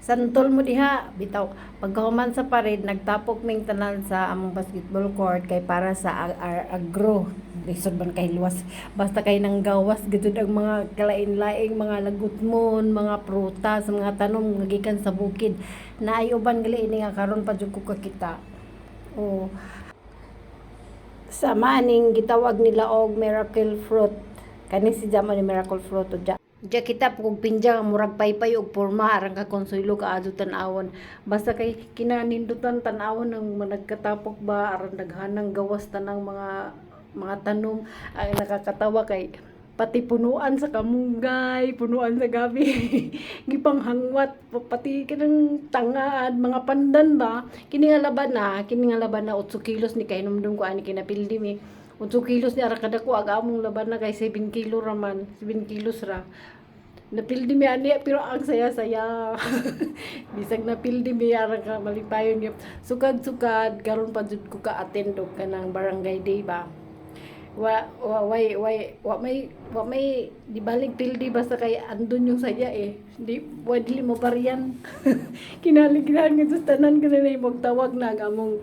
Santol mo diha, bitaw. Pagkahuman sa pared, nagtapok ming tanan sa among basketball court kay para sa agro. Lisod man kay luwas. Basta kay nang gawas gud ang mga kalain-laing mga lagutmon, mga prutas, mga tanom nga gikan sa bukid. Naay uban gali ini nga karon pa jud ko kakita. Oh, sa maning gitawag nila og miracle fruit. Kani si Jamo ni miracle fruit o Diya kita kung pinja murag paypay og porma arang ka konsuelo ka adto tan-awon. Basta kay kinanindutan tan-awon ng nagkatapok ba aron daghanang gawas tanang mga tanom ay nakakatawa kay pati punuan sa kamunggay, punuan sa gabi, gipanghangwat, pati kinang tangaan, mga pandan ba, kini nga laban na 8 kilos ni kainomdom ko ani kinapildi mi. 8 kilos ni ara kada ko aga among laban na kay 7 kilo raman, 7 kilos ra. Napildi mi ani pero ang saya-saya. Bisag napildi mi ara ka malipayon gyud. Sukad-sukad karon pa jud ko ka attend og kanang barangay day ba. Wa may di balik pildi basta kay andun yung saya eh. Di pwede mo pariyan. Kinaligran nga sa tanan ko na magtawag na gamong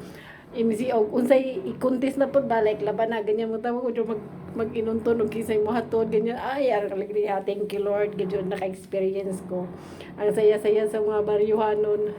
MC og unsay i-contest na pud balik laban na ganyan mo tawag ko mag-inunton og kisay mo hatod ganyan ay ara kaligri thank you Lord gadyo naka-experience ko ang saya-saya sa mga baryuhanon.